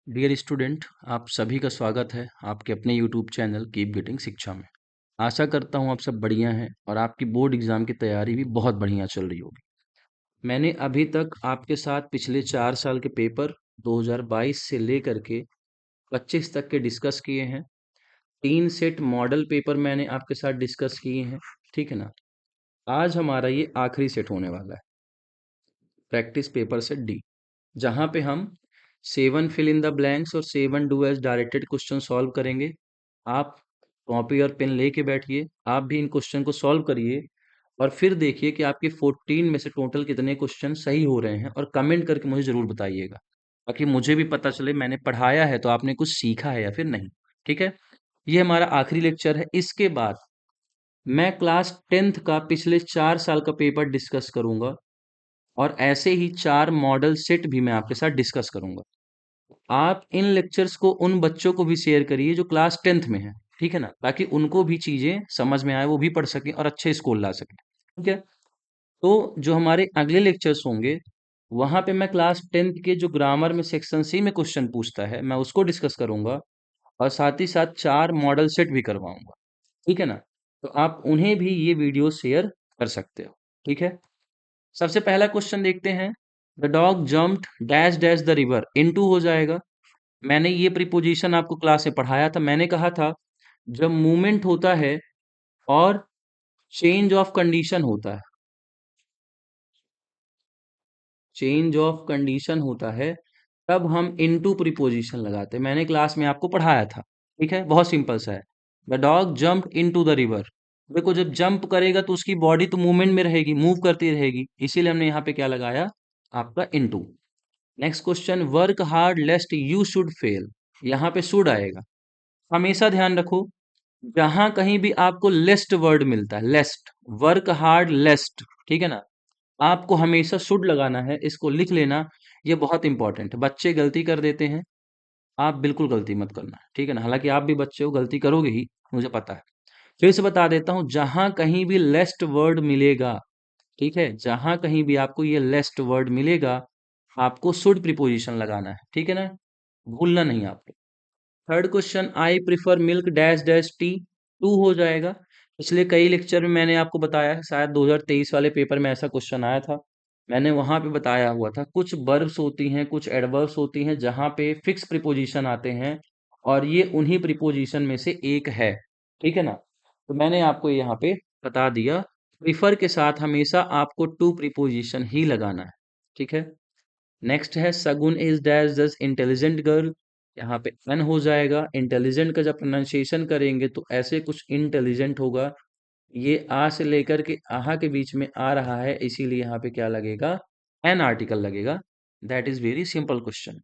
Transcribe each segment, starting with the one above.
Dear student, आप सभी का स्वागत है आपके अपने यूट्यूब चैनल कीप गेटिंग शिक्षा में। आशा करता हूँ आप सब बढ़िया हैं और आपकी बोर्ड एग्जाम की तैयारी भी बहुत बढ़िया चल रही होगी। मैंने अभी तक आपके साथ पिछले 4 साल के पेपर 2022 से लेकर के 25 तक के डिस्कस किए हैं। 3 सेट मॉडल पेपर मैंने आपके साथ डिस्कस किए हैं। ठीक है ना। आज हमारा ये आखिरी सेट होने वाला है, प्रैक्टिस पेपर सेट डी, जहाँ पे हम 7 फिल इन द ब्लैंक्स और 7 do as directed question solve करेंगे। आप कॉपी और पेन लेके बैठिए, आप भी इन क्वेश्चन को सॉल्व करिए और फिर देखिए कि आपके 14 में से टोटल कितने क्वेश्चन सही हो रहे हैं और कमेंट करके मुझे ज़रूर बताइएगा, ताकि मुझे भी पता चले मैंने पढ़ाया है तो आपने कुछ सीखा है या फिर नहीं। ठीक है। ये हमारा आखिरी लेक्चर है। इसके बाद मैं क्लास 10th का पिछले 4 साल का पेपर डिस्कस करूंगा और ऐसे ही 4 मॉडल सेट भी मैं आपके साथ डिस्कस करूंगा। आप इन लेक्चर्स को उन बच्चों को भी शेयर करिए जो क्लास 10th में है। ठीक है ना, ताकि उनको भी चीजें समझ में आए, वो भी पढ़ सकें और अच्छे स्कोर ला सकें। ठीक है। तो जो हमारे अगले लेक्चर्स होंगे वहां पे मैं क्लास 10th के जो ग्रामर में सेक्शन सी में क्वेश्चन पूछता है मैं उसको डिस्कस करूंगा और साथ ही साथ 4 मॉडल सेट भी करवाऊंगा। ठीक है ना। तो आप उन्हें भी ये वीडियो शेयर कर सकते हो। ठीक है। सबसे पहला क्वेश्चन देखते हैं। The dog jumped dash dash the river, into हो जाएगा। मैंने ये प्रीपोजिशन आपको क्लास में पढ़ाया था। मैंने कहा था जब मूवमेंट होता है और चेंज ऑफ कंडीशन होता है, चेंज ऑफ कंडीशन होता है, तब हम इनटू प्रीपोजिशन लगाते हैं। मैंने क्लास में आपको पढ़ाया था। ठीक है, बहुत सिंपल सा है। The dog jump into the river. देखो, जब जंप करेगा तो उसकी बॉडी तो मूवमेंट में रहेगी, मूव करती रहेगी, इसीलिए हमने यहाँ पे क्या लगाया, आपका into. Next question, work hard लेस्ट you should fail. यहाँ पे शुड आएगा। हमेशा ध्यान रखो, जहां कहीं भी आपको लेस्ट वर्ड मिलता है, लेस्ट, वर्क हार्ड लेस्ट, ठीक है ना, आपको हमेशा शुड लगाना है। इसको लिख लेना, ये बहुत इंपॉर्टेंट है। बच्चे गलती कर देते हैं, आप बिल्कुल गलती मत करना। ठीक है ना, हालांकि आप भी बच्चे हो, गलती करोगे ही, मुझे पता है। फिर से बता देता हूं, जहां कहीं भी लेस्ट वर्ड मिलेगा, ठीक है, जहां कहीं भी आपको ये लेस्ट वर्ड मिलेगा, आपको शुड प्रीपोजिशन लगाना है। ठीक है ना, भूलना नहीं आपको। Third question, I prefer milk dash dash tea, to हो जाएगा। पिछले कई लेक्चर में मैंने आपको बताया है, शायद 2023 वाले पेपर में ऐसा क्वेश्चन आया था। मैंने वहां पे बताया हुआ था, कुछ वर्ब्स होती हैं, कुछ एडवर्ब्स होती हैं जहां पे फिक्स प्रीपोजिशन आते हैं और ये उन्हीं प्रीपोजिशन में से एक है। ठीक है ना, तो मैंने आपको यहाँ पे बता दिया, प्रिफर के साथ हमेशा आपको टू प्रीपोजिशन ही लगाना है। ठीक है। नेक्स्ट है, सगुन इज डैश दस इंटेलिजेंट गर्ल। यहाँ पे एन हो जाएगा। इंटेलिजेंट का जब प्रोनाउंसिएशन करेंगे तो ऐसे कुछ इंटेलिजेंट होगा। ये आ से लेकर के आहा के बीच में आ रहा है, इसीलिए यहाँ पे क्या लगेगा, एन आर्टिकल लगेगा। That is very simple question.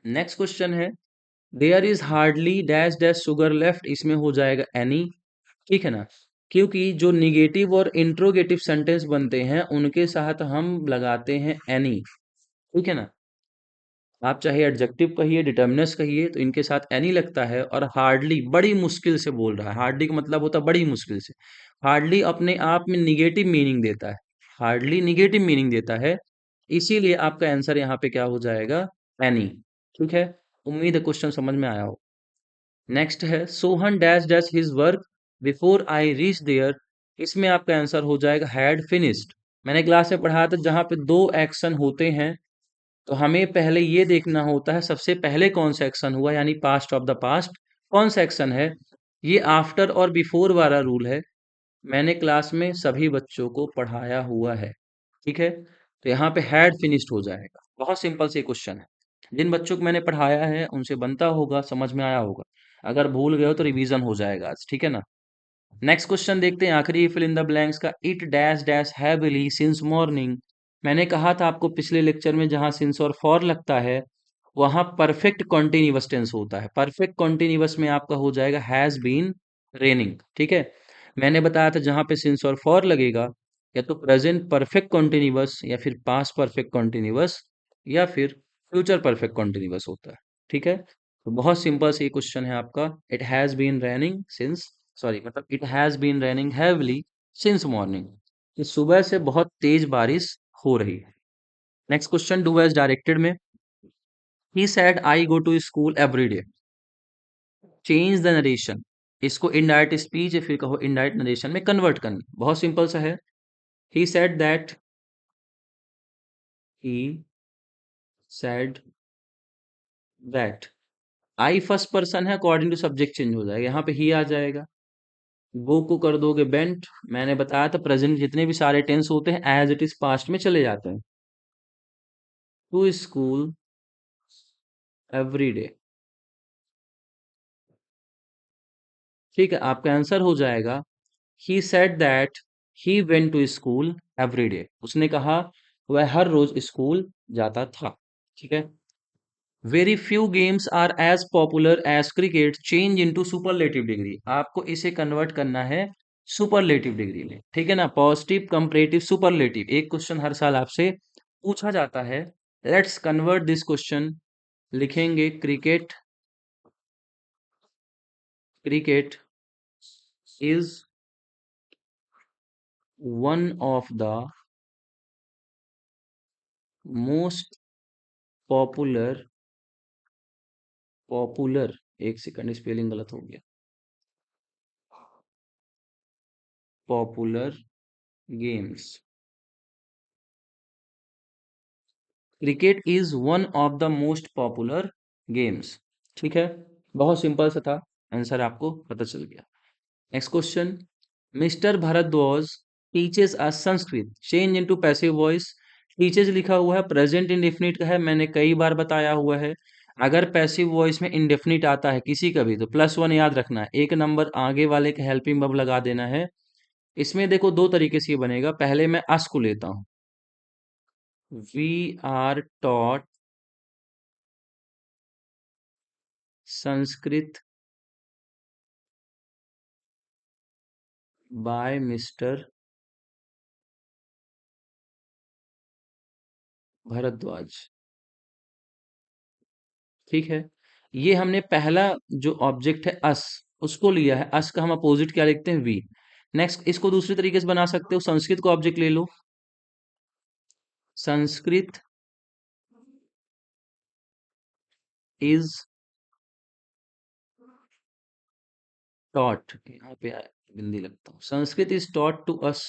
Next question है, there is hardly dash dash sugar left, इसमें हो जाएगा एनी। ठीक है ना, क्योंकि जो निगेटिव और इंट्रोगेटिव सेंटेंस बनते हैं उनके साथ हम लगाते हैं एनी। ठीक है ना, आप चाहे एडजेक्टिव कहिए, डिटर्मिनस कहिए, तो इनके साथ एनी लगता है। और हार्डली, बड़ी मुश्किल से बोल रहा है, हार्डली का मतलब होता है बड़ी मुश्किल से। हार्डली अपने आप में निगेटिव मीनिंग देता है, हार्डली निगेटिव मीनिंग देता है, इसीलिए आपका आंसर यहाँ पे क्या हो जाएगा, एनी। ठीक है, उम्मीद है क्वेश्चन समझ में आया हो। नेक्स्ट है, Sohan dash dash his work before I reach there, इसमें आपका आंसर हो जाएगा हैड फिनिश्ड। मैंने क्लास में पढ़ाया था, जहां पे दो एक्शन होते हैं तो हमें पहले ये देखना होता है सबसे पहले कौन सा एक्शन हुआ, यानी पास्ट ऑफ द पास्ट कौन सा एक्शन है। ये आफ्टर और बिफोर वाला रूल है, मैंने क्लास में सभी बच्चों को पढ़ाया हुआ है। ठीक है, तो यहाँ पे हैड फिनिश्ड हो जाएगा। बहुत सिंपल से क्वेश्चन है, जिन बच्चों को मैंने पढ़ाया है उनसे बनता होगा, समझ में आया होगा। अगर भूल गए हो तो रिवीजन हो जाएगा आज। ठीक है ना। नेक्स्ट क्वेश्चन देखते हैं, आखिरी फिल इन द ब्लैंक्स का, it dash dash heavily since morning. मैंने कहा था आपको पिछले लेक्चर में, जहां सिंस और फॉर लगता है वहां परफेक्ट कॉन्टिन्यूअस टेंस होता है। परफेक्ट कॉन्टिन्यूअस में आपका हो जाएगा हैज बीन रेनिंग। ठीक है, मैंने बताया था जहां पे सिंस और फॉर लगेगा, या तो प्रेजेंट परफेक्ट कॉन्टिन्यूअस, या फिर पास्ट परफेक्ट कॉन्टिन्यूअस, या फिर फ्यूचर परफेक्ट कॉन्टिन्यूअस होता है। ठीक है, तो बहुत सिंपल सी क्वेश्चन है आपका, it has been raining since, sorry, मतलब it has been raining heavily since morning, कि सुबह से बहुत तेज बारिश हो रही है। Next question, do as directed में, he said I go to school every day. Change the narration, इसको इनडायरेक्ट स्पीच या फिर कहो इनडायरेक्ट नरेशन में कन्वर्ट करना, बहुत सिंपल सा है। ही said that, he said that, I first person है, अकॉर्डिंग टू सब्जेक्ट चेंज हो जाएगा, यहाँ पे ही आ जाएगा। वो को कर दोगे बेंट, मैंने बताया था प्रेजेंट जितने भी सारे टेंस होते हैं एज इट इज पास्ट में चले जाते हैं। टू स्कूल एवरी डे, ठीक है, आपका आंसर हो जाएगा he said that he went to school every day, उसने कहा वह हर रोज स्कूल जाता था। ठीक है। Very few games are as popular as cricket, change into superlative degree, आपको इसे कन्वर्ट करना है सुपरलेटिव डिग्री में। ठीक है ना, पॉजिटिव कंपैरेटिव सुपरलेटिव, एक क्वेश्चन हर साल आपसे पूछा जाता है। लेट्स कन्वर्ट दिस क्वेश्चन, लिखेंगे cricket, cricket is one of the most popular, popular, एक सेकंड स्पेलिंग गलत हो गया, popular games, cricket is one of the most popular games. ठीक है, बहुत सिंपल सा था, आंसर आपको पता चल गया। Next question, mister Bhardwaj teaches us Sanskrit, change into passive voice, teaches लिखा हुआ है प्रेजेंट इंडेफिनिट का है, मैंने कई बार बताया हुआ है। अगर पैसिव वॉइस में इंडेफिनिट आता है किसी का भी तो +1 याद रखना है, एक नंबर आगे वाले के हेल्पिंग वर्ब लगा देना है। इसमें देखो दो तरीके से ये बनेगा, पहले मैं अस को लेता हूं, we are taught Sanskrit by mister Bhardwaj. ठीक है, ये हमने पहला जो ऑब्जेक्ट है अस, उसको लिया है, अस का हम अपोजिट क्या लिखते हैं, वी। नेक्स्ट इसको दूसरी तरीके से बना सकते हो, संस्कृत को ऑब्जेक्ट ले लो, संस्कृत इज टॉट, यहाँ पे बिंदी लगता हूँ, Sanskrit is taught to us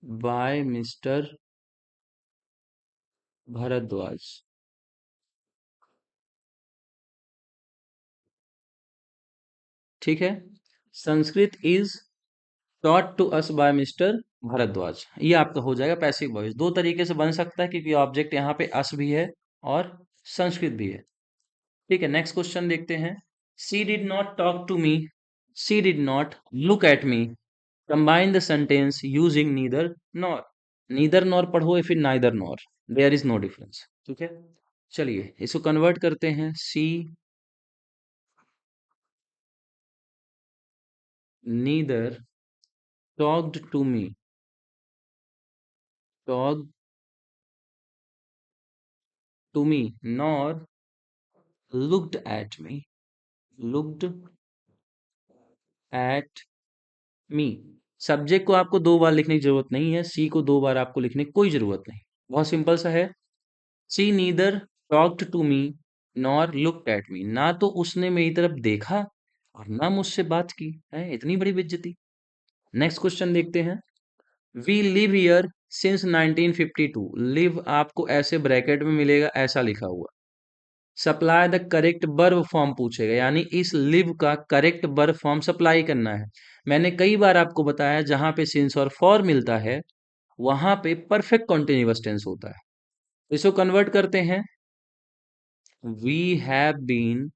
by mister Bhardwaj. ठीक है, Sanskrit is taught to us by mister Bhardwaj, ये आपका हो जाएगा पैसिव वॉइस। दो तरीके से बन सकता है क्योंकि ऑब्जेक्ट यहाँ पे अस भी है और संस्कृत भी है। ठीक है, नेक्स्ट क्वेश्चन देखते हैं। She did not talk to me, she did not look at me, combine the sentence using neither nor, neither nor पढ़ो या फिर neither nor, there is no difference. ठीक है, चलिए इसको कन्वर्ट करते हैं, she neither talked to me, talk to me, nor looked at me, looked at me. Subject को आपको दो बार लिखने की जरूरत नहीं है, सी को दो बार आपको लिखने की कोई जरूरत नहीं, बहुत सिंपल सा है। She neither talked to me nor looked at me, ना तो उसने मेरी तरफ देखा और ना मुझसे बात की है, इतनी बड़ी बेइज्जती। नेक्स्ट क्वेश्चन देखते हैं। We live here since 1952, live आपको ऐसे ब्रैकेट में मिलेगा, ऐसा लिखा हुआ। Supply the correct verb form पूछेगा, यानी इस लिव का करेक्ट वर्ब फॉर्म सप्लाई करना है। मैंने कई बार आपको बताया जहां पे सिंस और फॉर मिलता है वहां पे परफेक्ट कॉन्टिन्यूअस टेंस होता है। इसको कन्वर्ट करते हैं, we have been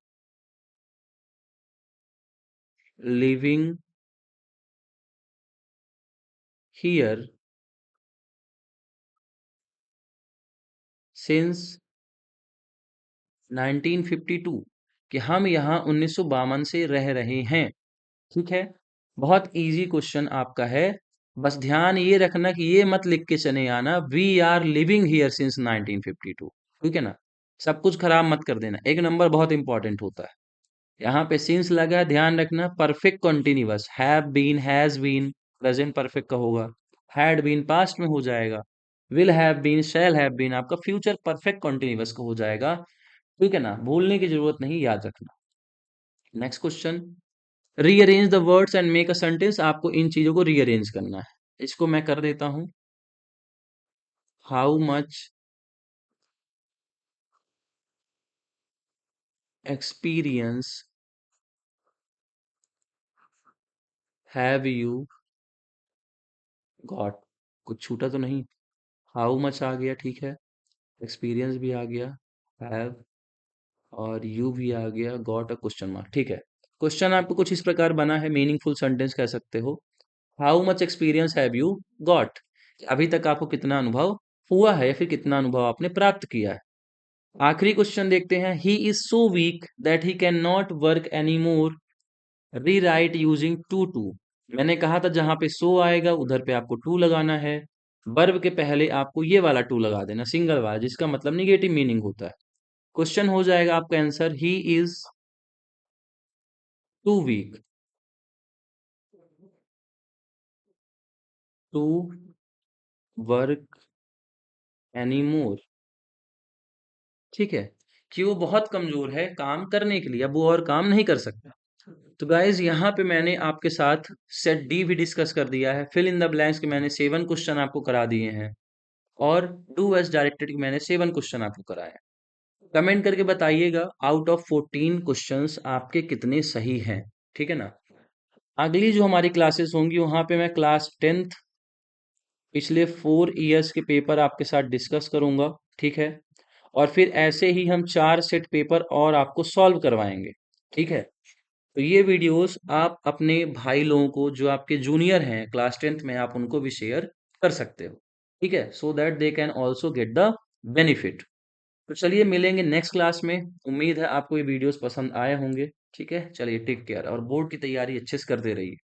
living here since 1952, कि हम यहाँ 1952 से रह रहे हैं। ठीक है, बहुत इजी क्वेश्चन आपका है, बस ध्यान ये रखना कि ये मत लिख के चले आना we are living here since 1952। ठीक है ना, सब कुछ खराब मत कर देना, एक नंबर बहुत इंपॉर्टेंट होता है। यहाँ पे सिंस लगा है, ध्यान रखना, perfect continuous, have been, has been present perfect का होगा, हैड बीन पास्ट में हो जाएगा, will have been, shall have been आपका फ्यूचर परफेक्ट कॉन्टिन्यूअस को हो जाएगा। ठीक है ना, भूलने की जरूरत नहीं, याद रखना। Next question, rearrange the words and make a sentence. आपको इन चीजों को रीअरेंज करना है, इसको मैं कर देता हूं। How much experience have you got, कुछ छूटा तो नहीं? हाउ मच आ गया, ठीक है, एक्सपीरियंस भी आ गया, हैव और यू भी आ गया, गॉट अ क्वेश्चन मार्क, ठीक है। क्वेश्चन आपको कुछ इस प्रकार बना है, मीनिंगफुल सेंटेंस कह सकते हो। How much experience have you got, अभी तक आपको कितना अनुभव हुआ है या फिर कितना अनुभव आपने प्राप्त किया है। आखिरी क्वेश्चन देखते हैं, he is so weak that he can not work any more, rewrite using too. मैंने कहा था जहां पे सो आएगा उधर पे आपको टू लगाना है, वर्ब के पहले आपको ये वाला टू लगा देना, सिंगल वाला, जिसका मतलब निगेटिव मीनिंग होता है। क्वेश्चन हो जाएगा आपका answer, he is too weak to work any more, ठीक है, कि वो बहुत कमजोर है काम करने के लिए, अब वो और काम नहीं कर सकता। तो गाइज यहाँ पे मैंने आपके साथ सेट डी भी डिस्कस कर दिया है, फिल इन द ब्लैंक्स के मैंने 7 क्वेश्चन आपको करा दिए हैं, और डू एज डायरेक्टेड के मैंने 7 क्वेश्चन आपको कराए हैं। कमेंट करके बताइएगा आउट ऑफ 14 क्वेश्चंस आपके कितने सही हैं, ठीक है ना। अगली जो हमारी क्लासेस होंगी वहां पे मैं क्लास 10th पिछले 4 ईयर्स के पेपर आपके साथ डिस्कस करूंगा, ठीक है, और फिर ऐसे ही हम 4 सेट पेपर और आपको सॉल्व करवाएंगे, ठीक है। तो ये वीडियोस आप अपने भाई लोगों को जो आपके जूनियर हैं क्लास 10th में, आप उनको भी शेयर कर सकते हो, ठीक है, so that they can also get the benefit. तो चलिए मिलेंगे नेक्स्ट क्लास में, उम्मीद है आपको ये वीडियोस पसंद आए होंगे, ठीक है, चलिए टेक केयर और बोर्ड की तैयारी अच्छे से करते रहिए।